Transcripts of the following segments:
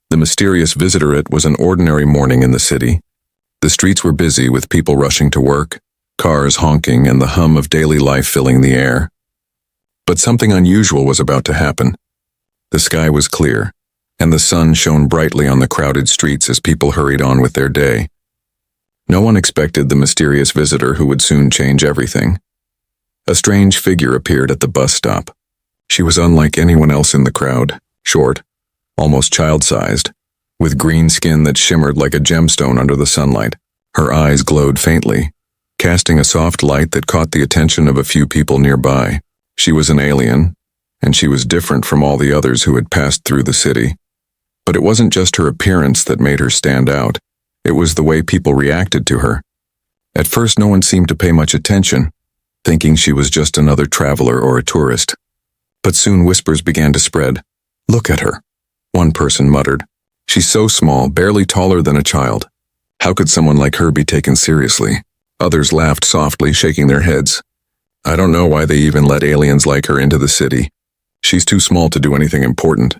The mysterious visitorate was an ordinary morning in the city. The streets were busy with people rushing to work, cars honking, and the hum of daily life filling the air. But something unusual was about to happen. The sky was clear, and the sun shone brightly on the crowded streets as people hurried on with their day. No one expected the mysterious visitor who would soon change everything. A strange figure appeared at the bus stop. She was unlike anyone else in the crowd, short, almost child-sized, with green skin that shimmered like a gemstone under the sunlight. Her eyes glowed faintly, casting a soft light that caught the attention of a few people nearby. She was an alien, and she was different from all the others who had passed through the city. But it wasn't just her appearance that made her stand out. It was the way people reacted to her. At first, no one seemed to pay much attention, thinking she was just another traveler or a tourist. But soon whispers began to spread. "Look at her," one person muttered. "She's so small, barely taller than a child. How could someone like her be taken seriously?" Others laughed softly, shaking their heads. "I don't know why they even let aliens like her into the city. She's too small to do anything important."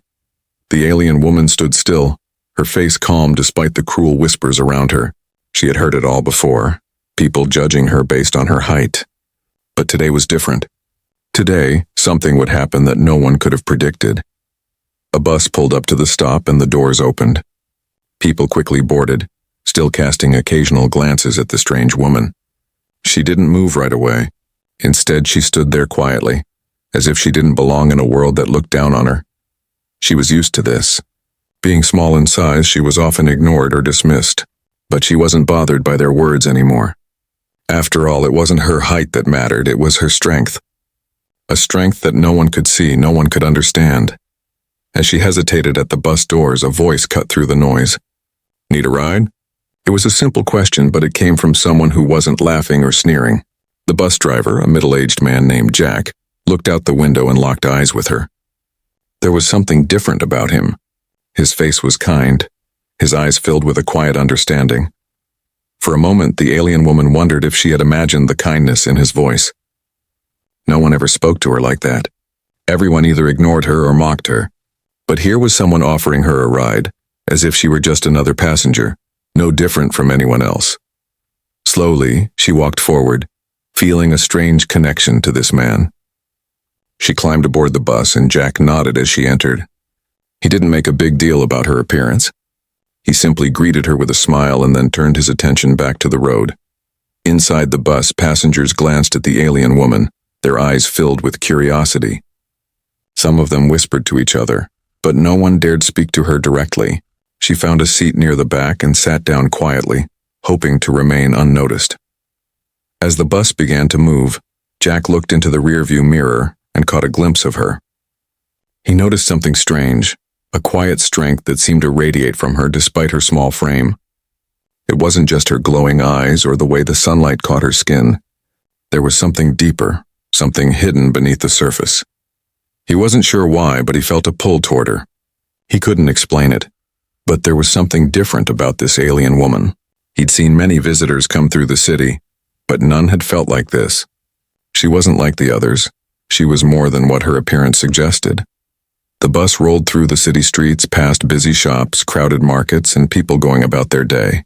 The alien woman stood still, her face calm despite the cruel whispers around her. She had heard it all before, people judging her based on her height. But today was different. Today, something would happen that no one could have predicted. A bus pulled up to the stop and the doors opened. People quickly boarded, still casting occasional glances at the strange woman. She didn't move right away. Instead, she stood there quietly, as if she didn't belong in a world that looked down on her. She was used to this. Being small in size, she was often ignored or dismissed, but she wasn't bothered by their words anymore. After all, it wasn't her height that mattered, it was her strength. A strength that no one could see, no one could understand. As she hesitated at the bus doors, a voice cut through the noise. "Need a ride?" It was a simple question, but it came from someone who wasn't laughing or sneering. The bus driver, a middle-aged man named Jack, looked out the window and locked eyes with her. There was something different about him. His face was kind, his eyes filled with a quiet understanding. For a moment, the alien woman wondered if she had imagined the kindness in his voice. No one ever spoke to her like that. Everyone either ignored her or mocked her. But here was someone offering her a ride, as if she were just another passenger, no different from anyone else. Slowly, she walked forward, feeling a strange connection to this man. She climbed aboard the bus and Jack nodded as she entered. He didn't make a big deal about her appearance. He simply greeted her with a smile and then turned his attention back to the road. Inside the bus, passengers glanced at the alien woman, their eyes filled with curiosity. Some of them whispered to each other, but no one dared speak to her directly. She found a seat near the back and sat down quietly, hoping to remain unnoticed. As the bus began to move, Jack looked into the rearview mirror and caught a glimpse of her. He noticed something strange, a quiet strength that seemed to radiate from her despite her small frame. It wasn't just her glowing eyes or the way the sunlight caught her skin. There was something deeper, something hidden beneath the surface. He wasn't sure why, but he felt a pull toward her. He couldn't explain it, but there was something different about this alien woman. He'd seen many visitors come through the city, but none had felt like this. She wasn't like the others. She was more than what her appearance suggested. The bus rolled through the city streets, past busy shops, crowded markets, and people going about their day.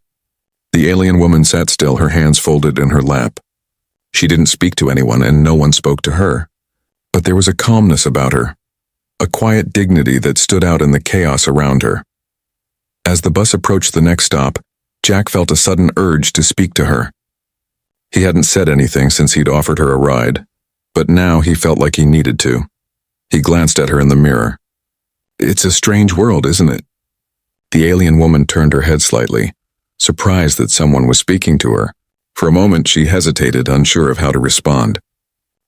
The alien woman sat still, her hands folded in her lap. She didn't speak to anyone, and no one spoke to her. But there was a calmness about her, a quiet dignity that stood out in the chaos around her. As the bus approached the next stop, Jack felt a sudden urge to speak to her. He hadn't said anything since he'd offered her a ride, but now he felt like he needed to. He glanced at her in the mirror. "It's a strange world, isn't it?" The alien woman turned her head slightly, surprised that someone was speaking to her. For a moment, she hesitated, unsure of how to respond.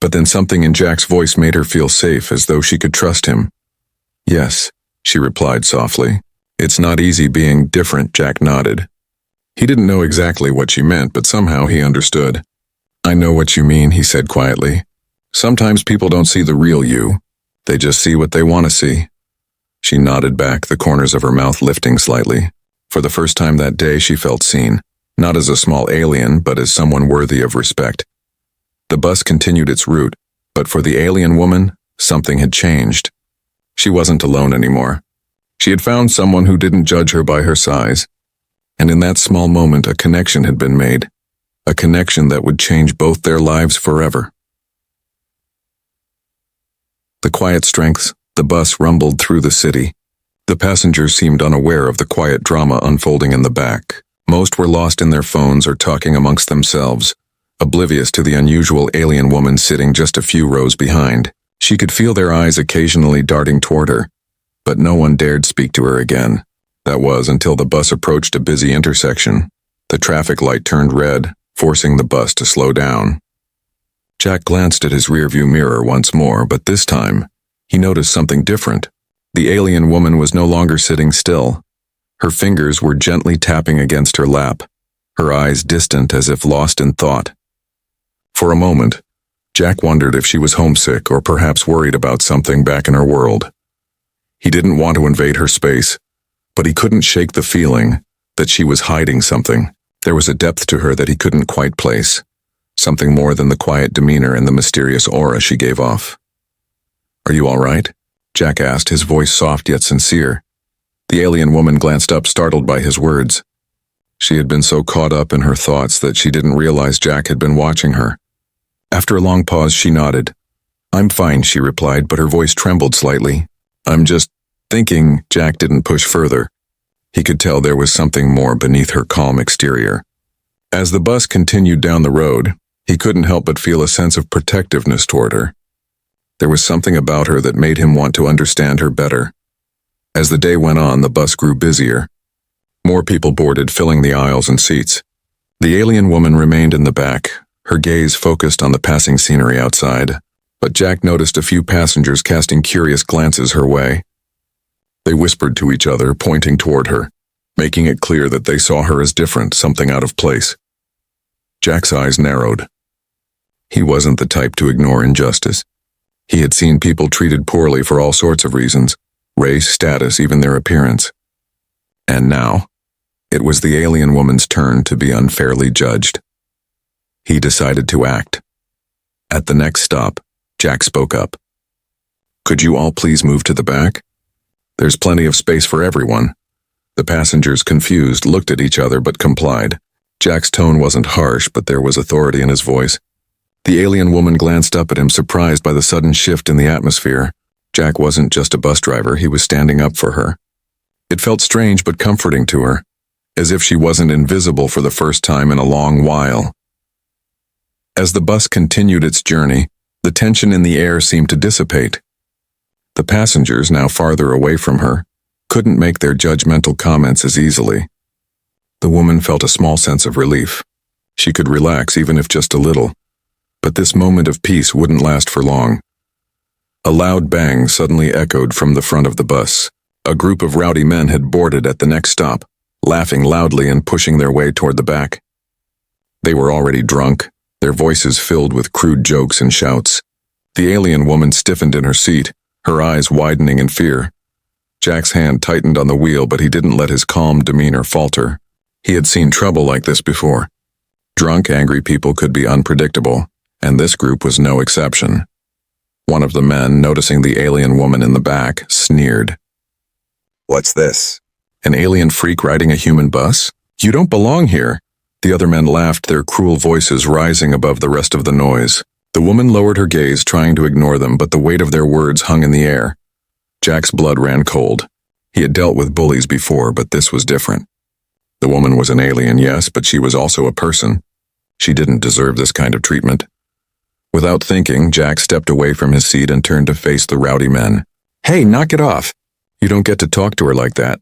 But then something in Jack's voice made her feel safe, as though she could trust him. "Yes," she replied softly. "It's not easy being different," Jack nodded. He didn't know exactly what she meant, but somehow he understood. "I know what you mean," he said quietly. "Sometimes people don't see the real you. They just see what they want to see." She nodded back, the corners of her mouth lifting slightly. For the first time that day, she felt seen, not as a small alien, but as someone worthy of respect. The bus continued its route, but for the alien woman, something had changed. She wasn't alone anymore. She had found someone who didn't judge her by her size, and in that small moment a connection had been made, a connection that would change both their lives forever. The quiet strengths, the bus rumbled through the city. The passengers seemed unaware of the quiet drama unfolding in the back. Most were lost in their phones or talking amongst themselves, oblivious to the unusual alien woman sitting just a few rows behind. She could feel their eyes occasionally darting toward her, but no one dared speak to her again. That was until the bus approached a busy intersection. The traffic light turned red, forcing the bus to slow down. Jack glanced at his rearview mirror once more, but this time, he noticed something different. The alien woman was no longer sitting still. Her fingers were gently tapping against her lap, her eyes distant as if lost in thought. For a moment, Jack wondered if she was homesick or perhaps worried about something back in her world. He didn't want to invade her space, but he couldn't shake the feeling that she was hiding something. There was a depth to her that he couldn't quite place, something more than the quiet demeanor and the mysterious aura she gave off. "Are you all right?" Jack asked, his voice soft yet sincere. The alien woman glanced up, startled by his words. She had been so caught up in her thoughts that she didn't realize Jack had been watching her. After a long pause, she nodded. "I'm fine," she replied, but her voice trembled slightly. "I'm just thinking." Jack didn't push further. He could tell there was something more beneath her calm exterior. As the bus continued down the road, he couldn't help but feel a sense of protectiveness toward her. There was something about her that made him want to understand her better. As the day went on, the bus grew busier. More people boarded, filling the aisles and seats. The alien woman remained in the back, her gaze focused on the passing scenery outside, but Jack noticed a few passengers casting curious glances her way. They whispered to each other, pointing toward her, making it clear that they saw her as different, something out of place. Jack's eyes narrowed. He wasn't the type to ignore injustice. He had seen people treated poorly for all sorts of reasons, race, status, even their appearance. And now, it was the alien woman's turn to be unfairly judged. He decided to act. At the next stop, Jack spoke up. "Could you all please move to the back? There's plenty of space for everyone." The passengers, confused, looked at each other but complied. Jack's tone wasn't harsh, but there was authority in his voice. The alien woman glanced up at him, surprised by the sudden shift in the atmosphere. Jack wasn't just a bus driver, he was standing up for her. It felt strange but comforting to her, as if she wasn't invisible for the first time in a long while. As the bus continued its journey, the tension in the air seemed to dissipate. The passengers, now farther away from her, couldn't make their judgmental comments as easily. The woman felt a small sense of relief. She could relax, even if just a little. But this moment of peace wouldn't last for long. A loud bang suddenly echoed from the front of the bus. A group of rowdy men had boarded at the next stop, laughing loudly and pushing their way toward the back. They were already drunk, their voices filled with crude jokes and shouts. The alien woman stiffened in her seat, her eyes widening in fear. Jack's hand tightened on the wheel, but he didn't let his calm demeanor falter. He had seen trouble like this before. Drunk, angry people could be unpredictable, and this group was no exception. One of the men, noticing the alien woman in the back, sneered. "What's this? An alien freak riding a human bus? You don't belong here." The other men laughed, their cruel voices rising above the rest of the noise. The woman lowered her gaze, trying to ignore them, but the weight of their words hung in the air. Jack's blood ran cold. He had dealt with bullies before, but this was different. The woman was an alien, yes, but she was also a person. She didn't deserve this kind of treatment. Without thinking, Jack stepped away from his seat and turned to face the rowdy men. "Hey, knock it off! You don't get to talk to her like that."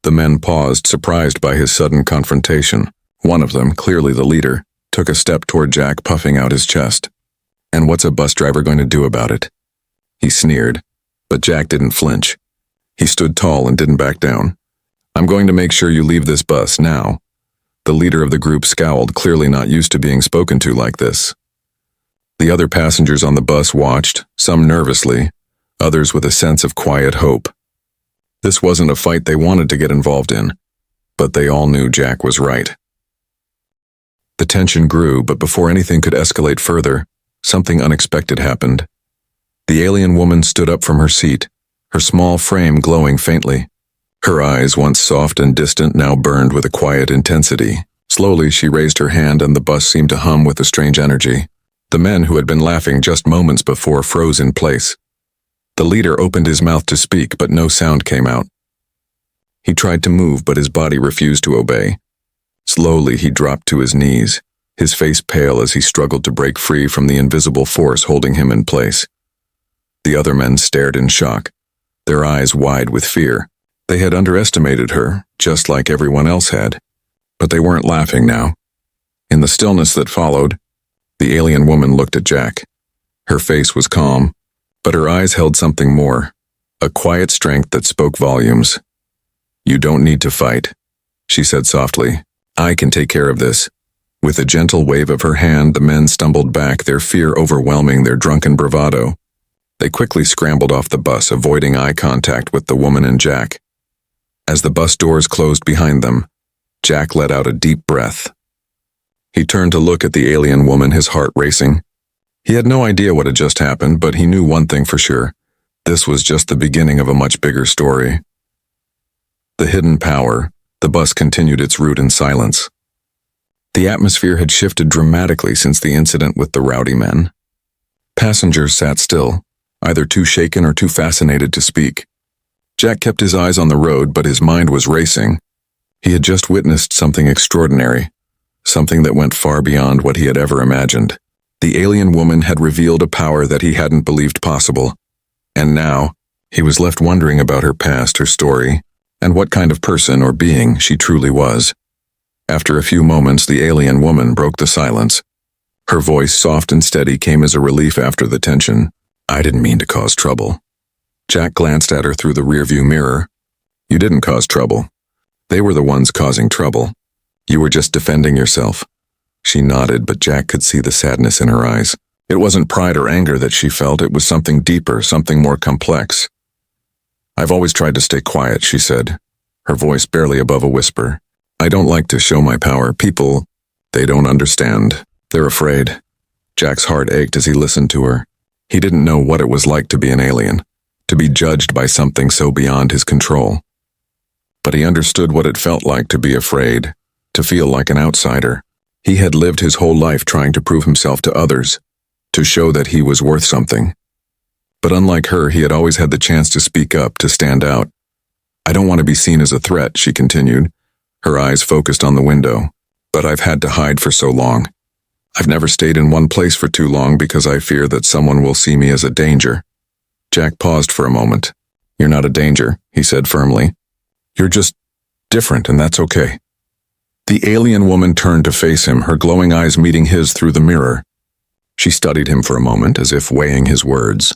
The men paused, surprised by his sudden confrontation. One of them, clearly the leader, took a step toward Jack, puffing out his chest. "And what's a bus driver going to do about it?" He sneered, but Jack didn't flinch. He stood tall and didn't back down. "I'm going to make sure you leave this bus now." The leader of the group scowled, clearly not used to being spoken to like this. The other passengers on the bus watched, some nervously, others with a sense of quiet hope. This wasn't a fight they wanted to get involved in, but they all knew Jack was right. The tension grew, but before anything could escalate further, something unexpected happened. The alien woman stood up from her seat, her small frame glowing faintly. Her eyes, once soft and distant, now burned with a quiet intensity. Slowly, she raised her hand and the bus seemed to hum with a strange energy. The men who had been laughing just moments before froze in place. The leader opened his mouth to speak, but no sound came out. He tried to move, but his body refused to obey. Slowly, he dropped to his knees, his face pale as he struggled to break free from the invisible force holding him in place. The other men stared in shock, their eyes wide with fear. They had underestimated her, just like everyone else had. But they weren't laughing now. In the stillness that followed, the alien woman looked at Jack. Her face was calm, but her eyes held something more, a quiet strength that spoke volumes. "You don't need to fight," she said softly. "I can take care of this." With a gentle wave of her hand, the men stumbled back, their fear overwhelming their drunken bravado. They quickly scrambled off the bus, avoiding eye contact with the woman and Jack. As the bus doors closed behind them, Jack let out a deep breath. He turned to look at the alien woman, his heart racing. He had no idea what had just happened, but he knew one thing for sure. This was just the beginning of a much bigger story. The hidden power. The bus continued its route in silence. The atmosphere had shifted dramatically since the incident with the rowdy men. Passengers sat still, either too shaken or too fascinated to speak. Jack kept his eyes on the road, but his mind was racing. He had just witnessed something extraordinary, something that went far beyond what he had ever imagined. The alien woman had revealed a power that he hadn't believed possible, and now he was left wondering about her past, her story, and what kind of person or being she truly was. After a few moments, the alien woman broke the silence. Her voice, soft and steady, came as a relief after the tension. "I didn't mean to cause trouble." Jack glanced at her through the rearview mirror. "You didn't cause trouble. They were the ones causing trouble. You were just defending yourself." She nodded, but Jack could see the sadness in her eyes. It wasn't pride or anger that she felt, it was something deeper, something more complex. "I've always tried to stay quiet," she said, her voice barely above a whisper. "I don't like to show my power. People, they don't understand. They're afraid." Jack's heart ached as he listened to her. He didn't know what it was like to be an alien, to be judged by something so beyond his control. But he understood what it felt like to be afraid, to feel like an outsider. He had lived his whole life trying to prove himself to others, to show that he was worth something. But unlike her, he had always had the chance to speak up, to stand out. "I don't want to be seen as a threat," she continued, her eyes focused on the window. "But I've had to hide for so long. I've never stayed in one place for too long because I fear that someone will see me as a danger." Jack paused for a moment. "You're not a danger," he said firmly. "You're just different, and that's okay." The alien woman turned to face him, her glowing eyes meeting his through the mirror. She studied him for a moment, as if weighing his words.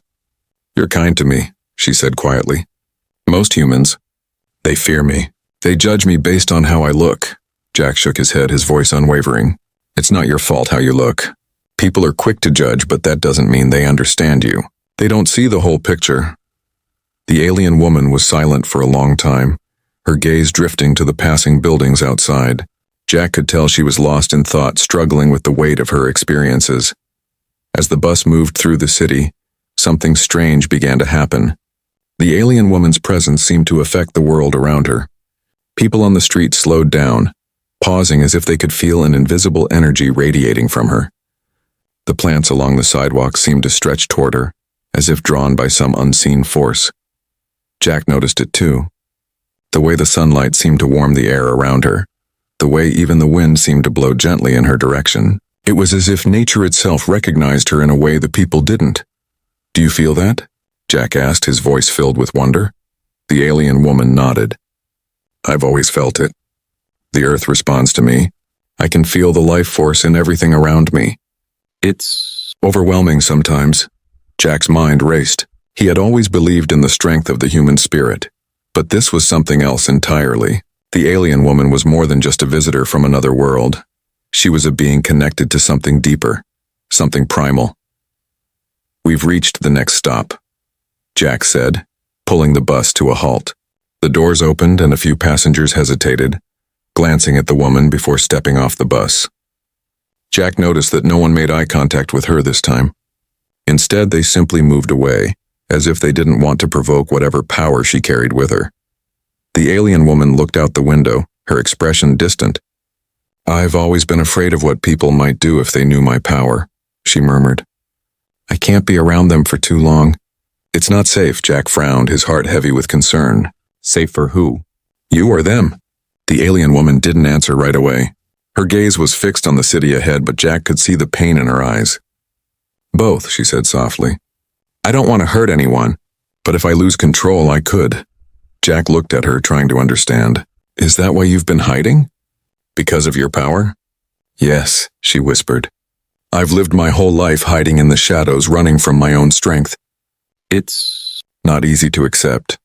"You're kind to me," she said quietly. "Most humans, they fear me. They judge me based on how I look." Jack shook his head, his voice unwavering. "It's not your fault how you look. People are quick to judge, but that doesn't mean they understand you. They don't see the whole picture." The alien woman was silent for a long time, her gaze drifting to the passing buildings outside. Jack could tell she was lost in thought, struggling with the weight of her experiences. As the bus moved through the city, something strange began to happen. The alien woman's presence seemed to affect the world around her. People on the street slowed down, pausing as if they could feel an invisible energy radiating from her. The plants along the sidewalk seemed to stretch toward her, as if drawn by some unseen force. Jack noticed it too. The way the sunlight seemed to warm the air around her, the way even the wind seemed to blow gently in her direction. It was as if nature itself recognized her in a way the people didn't. "Do you feel that?" Jack asked, his voice filled with wonder. The alien woman nodded. "I've always felt it. The earth responds to me. I can feel the life force in everything around me. It's overwhelming sometimes." Jack's mind raced. He had always believed in the strength of the human spirit, but this was something else entirely. The alien woman was more than just a visitor from another world. She was a being connected to something deeper, something primal. "We've reached the next stop," Jack said, pulling the bus to a halt. The doors opened and a few passengers hesitated, glancing at the woman before stepping off the bus. Jack noticed that no one made eye contact with her this time. Instead, they simply moved away, as if they didn't want to provoke whatever power she carried with her. The alien woman looked out the window, her expression distant. "I've always been afraid of what people might do if they knew my power," she murmured. "I can't be around them for too long." "It's not safe," Jack frowned, his heart heavy with concern. Safe for who? "You or them?" The alien woman didn't answer right away. Her gaze was fixed on the city ahead, but Jack could see the pain in her eyes. "Both," she said softly. "I don't want to hurt anyone, but if I lose control, I could." Jack looked at her, trying to understand. "Is that why you've been hiding? Because of your power?" "Yes," she whispered. "I've lived my whole life hiding in the shadows, running from my own strength. It's not easy to accept."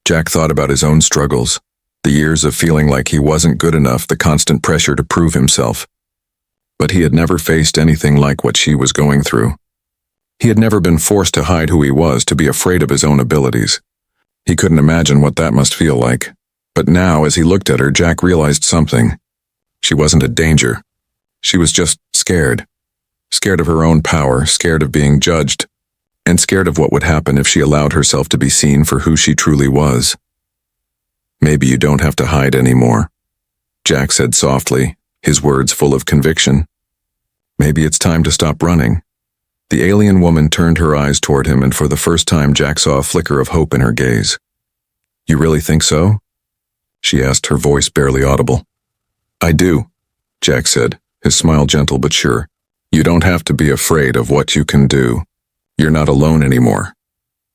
Jack thought about his own struggles, the years of feeling like he wasn't good enough, the constant pressure to prove himself. But he had never faced anything like what she was going through. He had never been forced to hide who he was, to be afraid of his own abilities. He couldn't imagine what that must feel like. But now, as he looked at her, Jack realized something. She wasn't a danger. She was just scared. Scared of her own power, scared of being judged, and scared of what would happen if she allowed herself to be seen for who she truly was. "Maybe you don't have to hide anymore," Jack said softly, his words full of conviction. "Maybe it's time to stop running." The alien woman turned her eyes toward him, and for the first time Jack saw a flicker of hope in her gaze. "You really think so?" she asked, her voice barely audible. "I do," Jack said, his smile gentle but sure. "You don't have to be afraid of what you can do. You're not alone anymore."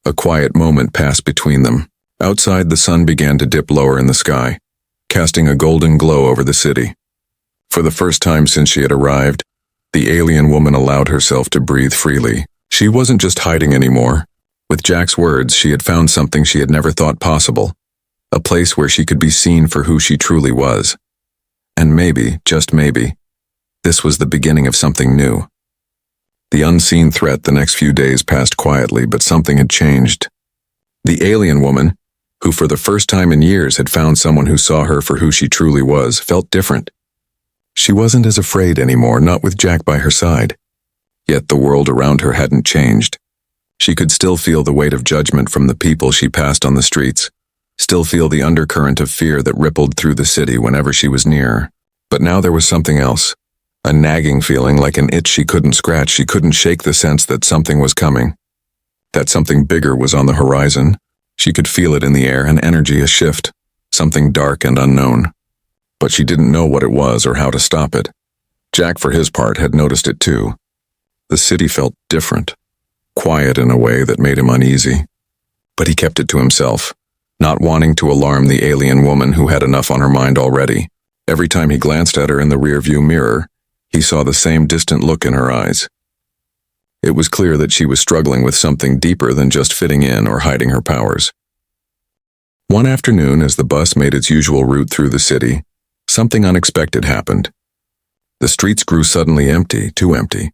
A quiet moment passed between them. Outside, the sun began to dip lower in the sky, casting a golden glow over the city. For the first time since she had arrived, the alien woman allowed herself to breathe freely. She wasn't just hiding anymore. With Jack's words, she had found something she had never thought possible. A place where she could be seen for who she truly was. And maybe, just maybe, this was the beginning of something new. The unseen threat the next few days passed quietly, but something had changed. The alien woman, who for the first time in years had found someone who saw her for who she truly was, felt different. She wasn't as afraid anymore, not with Jack by her side. Yet the world around her hadn't changed. She could still feel the weight of judgment from the people she passed on the streets, still feel the undercurrent of fear that rippled through the city whenever she was near. But now there was something else, a nagging feeling like an itch she couldn't scratch. She couldn't shake the sense that something was coming, that something bigger was on the horizon. She could feel it in the air, an energy, a shift, something dark and unknown. But she didn't know what it was or how to stop it. Jack, for his part, had noticed it too. The city felt different, quiet in a way that made him uneasy. But he kept it to himself, not wanting to alarm the alien woman who had enough on her mind already. Every time he glanced at her in the rearview mirror, he saw the same distant look in her eyes. It was clear that she was struggling with something deeper than just fitting in or hiding her powers. One afternoon, as the bus made its usual route through the city, something unexpected happened. The streets grew suddenly empty, too empty.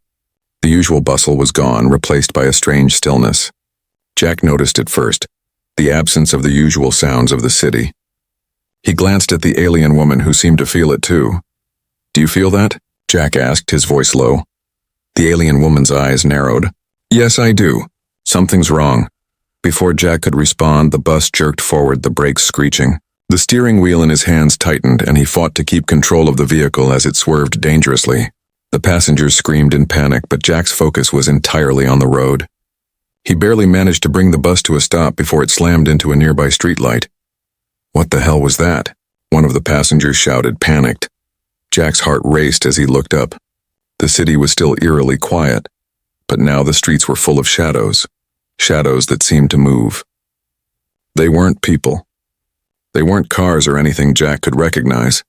The usual bustle was gone, replaced by a strange stillness. Jack noticed it first, the absence of the usual sounds of the city. He glanced at the alien woman, who seemed to feel it too. "Do you feel that?" Jack asked, his voice low. The alien woman's eyes narrowed. "Yes, I do. Something's wrong." Before Jack could respond, the bus jerked forward, the brakes screeching. The steering wheel in his hands tightened, and he fought to keep control of the vehicle as it swerved dangerously. The passengers screamed in panic, but Jack's focus was entirely on the road. He barely managed to bring the bus to a stop before it slammed into a nearby streetlight. "What the hell was that?" one of the passengers shouted, panicked. Jack's heart raced as he looked up. The city was still eerily quiet, but now the streets were full of shadows, shadows that seemed to move. They weren't people. They weren't cars or anything Jack could recognize.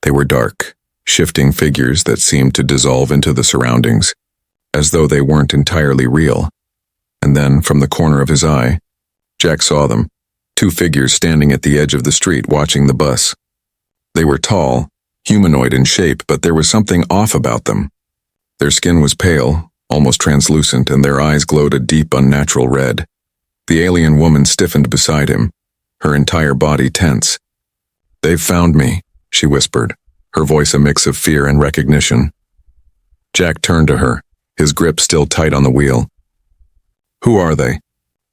They were dark, shifting figures that seemed to dissolve into the surroundings, as though they weren't entirely real. And then, from the corner of his eye, Jack saw them, two figures standing at the edge of the street watching the bus. They were tall, humanoid in shape, but there was something off about them. Their skin was pale, almost translucent, and their eyes glowed a deep, unnatural red. The alien woman stiffened beside him, her entire body tense. "They've found me," she whispered, her voice a mix of fear and recognition. Jack turned to her, his grip still tight on the wheel. "Who are they?"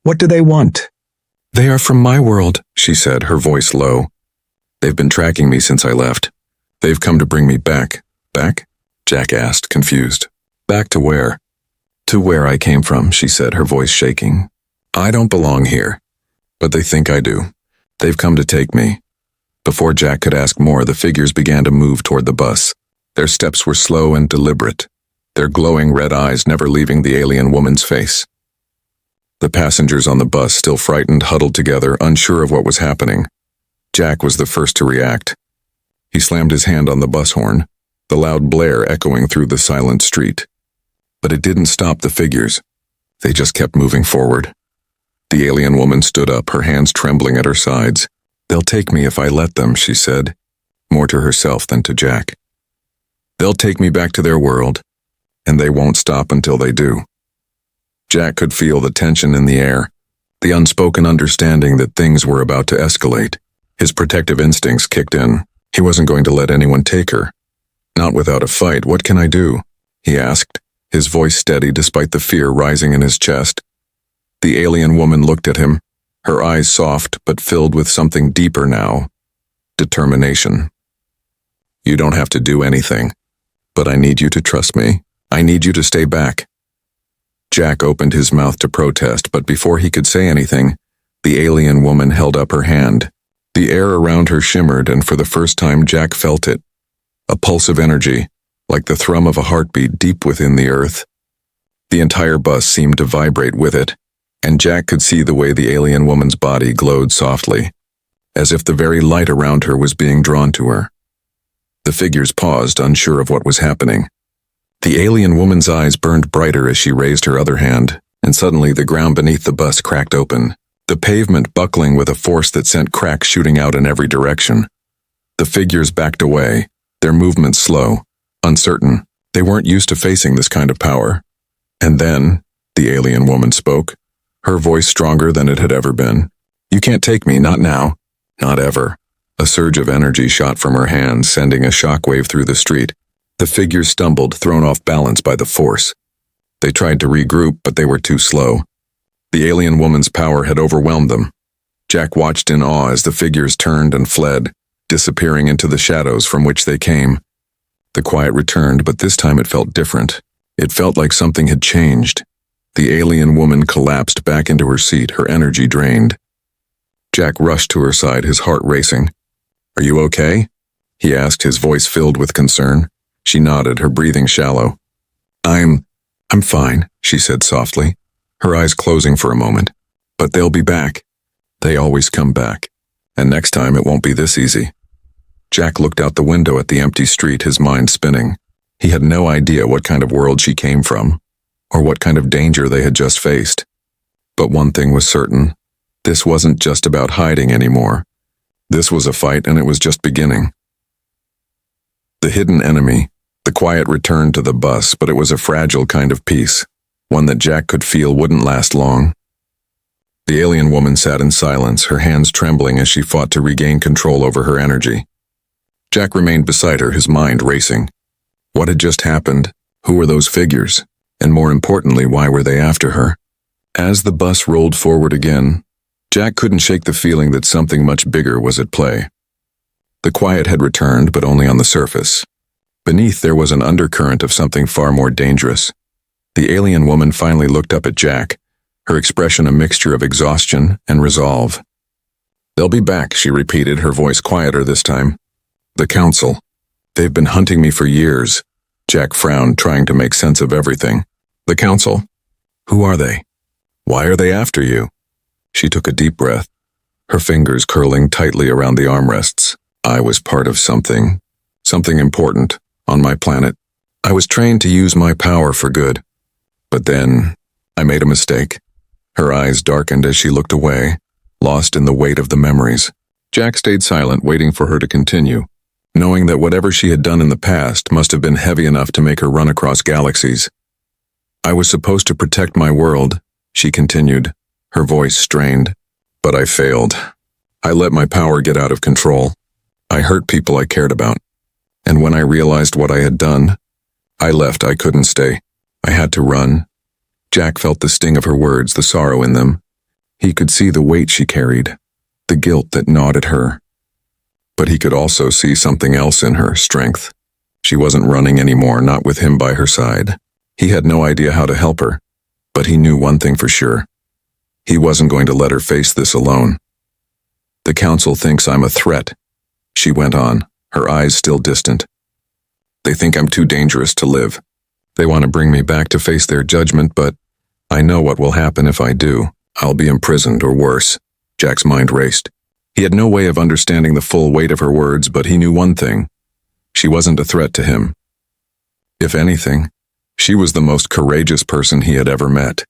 What do they want?" They are from my world, she said, her voice low. They've been tracking me since I left. They've come to bring me back. Back? Jack asked, confused. Back to where? To where I came from, she said, her voice shaking. I don't belong here. But they think I do. They've come to take me. Before Jack could ask more, the figures began to move toward the bus. Their steps were slow and deliberate, their glowing red eyes never leaving the alien woman's face. The passengers on the bus, still frightened, huddled together, unsure of what was happening. Jack was the first to react. He slammed his hand on the bus horn, the loud blare echoing through the silent street. But it didn't stop the figures. They just kept moving forward. The alien woman stood up, her hands trembling at her sides. They'll take me if I let them, she said, more to herself than to Jack. They'll take me back to their world, and they won't stop until they do. Jack could feel the tension in the air, the unspoken understanding that things were about to escalate. His protective instincts kicked in. He wasn't going to let anyone take her. Not without a fight. What can I do? He asked, his voice steady despite the fear rising in his chest. The alien woman looked at him, her eyes soft but filled with something deeper now. Determination. You don't have to do anything, but I need you to trust me. I need you to stay back. Jack opened his mouth to protest, but before he could say anything, the alien woman held up her hand. The air around her shimmered, and for the first time Jack felt it. A pulse of energy, like the thrum of a heartbeat deep within the earth. The entire bus seemed to vibrate with it, and Jack could see the way the alien woman's body glowed softly, as if the very light around her was being drawn to her. The figures paused, unsure of what was happening. The alien woman's eyes burned brighter as she raised her other hand, and suddenly the ground beneath the bus cracked open, the pavement buckling with a force that sent cracks shooting out in every direction. The figures backed away, their movements slow, uncertain. They weren't used to facing this kind of power. And then, the alien woman spoke, her voice stronger than it had ever been. You can't take me, not now, not ever. A surge of energy shot from her hands, sending a shockwave through the street. The figures stumbled, thrown off balance by the force. They tried to regroup, but they were too slow. The alien woman's power had overwhelmed them. Jack watched in awe as the figures turned and fled, disappearing into the shadows from which they came. The quiet returned, but this time it felt different. It felt like something had changed. The alien woman collapsed back into her seat, her energy drained. Jack rushed to her side, his heart racing. Are you okay? He asked, his voice filled with concern. She nodded, her breathing shallow. I'm fine, she said softly, her eyes closing for a moment. But they'll be back. They always come back. And next time it won't be this easy. Jack looked out the window at the empty street, his mind spinning. He had no idea what kind of world she came from, or what kind of danger they had just faced. But one thing was certain. This wasn't just about hiding anymore. This was a fight, and it was just beginning. The hidden enemy. The quiet returned to the bus, but it was a fragile kind of peace, one that Jack could feel wouldn't last long. The alien woman sat in silence, her hands trembling as she fought to regain control over her energy. Jack remained beside her, his mind racing. What had just happened? Who were those figures? And more importantly, why were they after her? As the bus rolled forward again, Jack couldn't shake the feeling that something much bigger was at play. The quiet had returned, but only on the surface. Beneath there was an undercurrent of something far more dangerous. The alien woman finally looked up at Jack, her expression a mixture of exhaustion and resolve. They'll be back, she repeated, her voice quieter this time. The council. They've been hunting me for years. Jack frowned, trying to make sense of everything. The council? Who are they? Why are they after you? She took a deep breath, her fingers curling tightly around the armrests. I was part of something important, on my planet. I was trained to use my power for good. But then, I made a mistake. Her eyes darkened as she looked away, lost in the weight of the memories. Jack stayed silent, waiting for her to continue, knowing that whatever she had done in the past must have been heavy enough to make her run across galaxies. I was supposed to protect my world, she continued, her voice strained. But I failed. I let my power get out of control. I hurt people I cared about. And when I realized what I had done, I left. I couldn't stay. I had to run. Jack felt the sting of her words, the sorrow in them. He could see the weight she carried, the guilt that gnawed at her. But he could also see something else in her, strength. She wasn't running anymore, not with him by her side. He had no idea how to help her, but he knew one thing for sure. He wasn't going to let her face this alone. The council thinks I'm a threat, she went on, her eyes still distant. They think I'm too dangerous to live. They want to bring me back to face their judgment, but I know what will happen if I do. I'll be imprisoned or worse. Jack's mind raced. He had no way of understanding the full weight of her words, but he knew one thing. She wasn't a threat to him. If anything, she was the most courageous person he had ever met.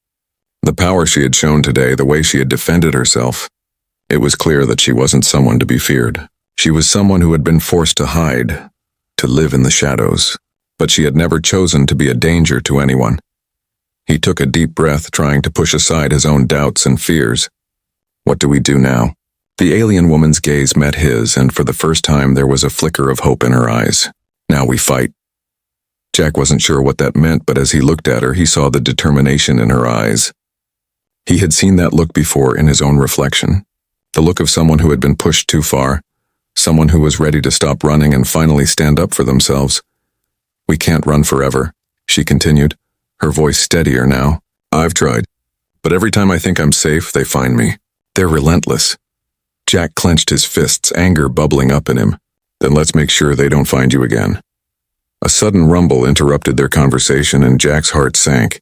The power she had shown today, the way she had defended herself. It was clear that she wasn't someone to be feared. She was someone who had been forced to hide, to live in the shadows, but she had never chosen to be a danger to anyone. He took a deep breath, trying to push aside his own doubts and fears. What do we do now? The alien woman's gaze met his, and for the first time there was a flicker of hope in her eyes. Now we fight. Jack wasn't sure what that meant, but as he looked at her, he saw the determination in her eyes. He had seen that look before in his own reflection. The look of someone who had been pushed too far, someone who was ready to stop running and finally stand up for themselves. We can't run forever, she continued, her voice steadier now. I've tried, but every time I think I'm safe, they find me. They're relentless. Jack clenched his fists, anger bubbling up in him. Then let's make sure they don't find you again. A sudden rumble interrupted their conversation, and Jack's heart sank.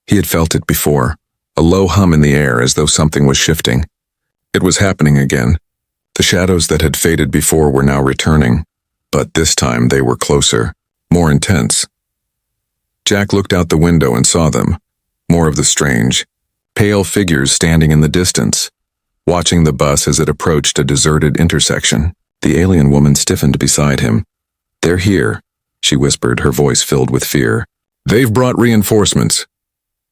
He had felt it before, a low hum in the air as though something was shifting. It was happening again. The shadows that had faded before were now returning, but this time they were closer, more intense. Jack looked out the window and saw them, more of the strange, pale figures standing in the distance, watching the bus as it approached a deserted intersection. The alien woman stiffened beside him. They're here, she whispered, her voice filled with fear. They've brought reinforcements.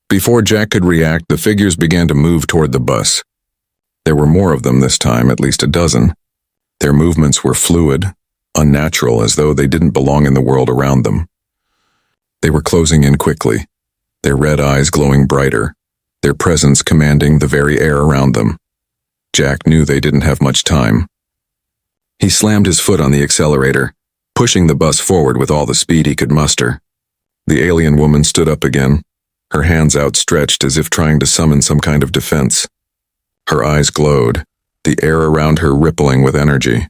Before Jack could react, the figures began to move toward the bus. There were more of them this time, at least a dozen. Their movements were fluid, unnatural, as though they didn't belong in the world around them. They were closing in quickly, their red eyes glowing brighter, their presence commanding the very air around them. Jack knew they didn't have much time. He slammed his foot on the accelerator, pushing the bus forward with all the speed he could muster. The alien woman stood up again, her hands outstretched as if trying to summon some kind of defense. Her eyes glowed, the air around her rippling with energy.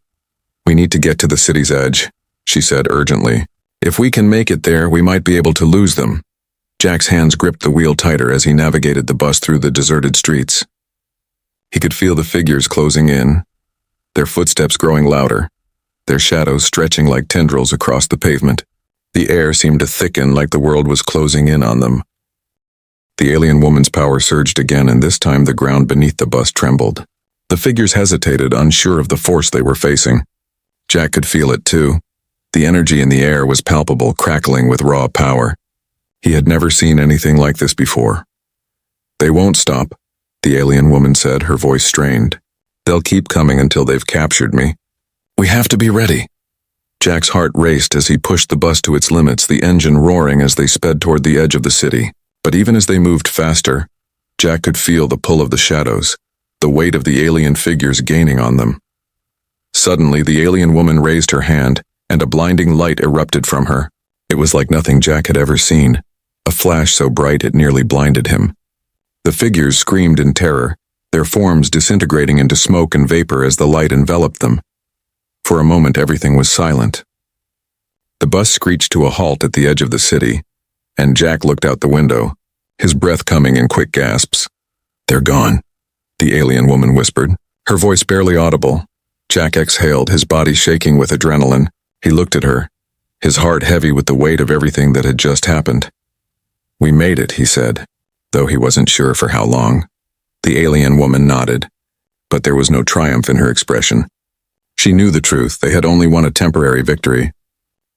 We need to get to the city's edge, she said urgently. If we can make it there, we might be able to lose them. Jack's hands gripped the wheel tighter as he navigated the bus through the deserted streets. He could feel the figures closing in, their footsteps growing louder, their shadows stretching like tendrils across the pavement. The air seemed to thicken like the world was closing in on them. The alien woman's power surged again, and this time the ground beneath the bus trembled. The figures hesitated, unsure of the force they were facing. Jack could feel it too. The energy in the air was palpable, crackling with raw power. He had never seen anything like this before. They won't stop, the alien woman said, her voice strained. They'll keep coming until they've captured me. We have to be ready. Jack's heart raced as he pushed the bus to its limits, the engine roaring as they sped toward the edge of the city. But even as they moved faster, Jack could feel the pull of the shadows, the weight of the alien figures gaining on them. Suddenly, the alien woman raised her hand, and a blinding light erupted from her. It was like nothing Jack had ever seen, a flash so bright it nearly blinded him. The figures screamed in terror, their forms disintegrating into smoke and vapor as the light enveloped them. For a moment, everything was silent. The bus screeched to a halt at the edge of the city, and Jack looked out the window, his breath coming in quick gasps. They're gone, the alien woman whispered, her voice barely audible. Jack exhaled, his body shaking with adrenaline. He looked at her, his heart heavy with the weight of everything that had just happened. We made it, he said, though he wasn't sure for how long. The alien woman nodded, but there was no triumph in her expression. She knew the truth. They had only won a temporary victory.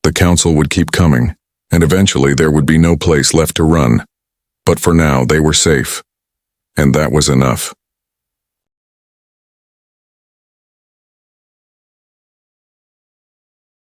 The council would keep coming, and eventually there would be no place left to run. But for now, they were safe. And that was enough.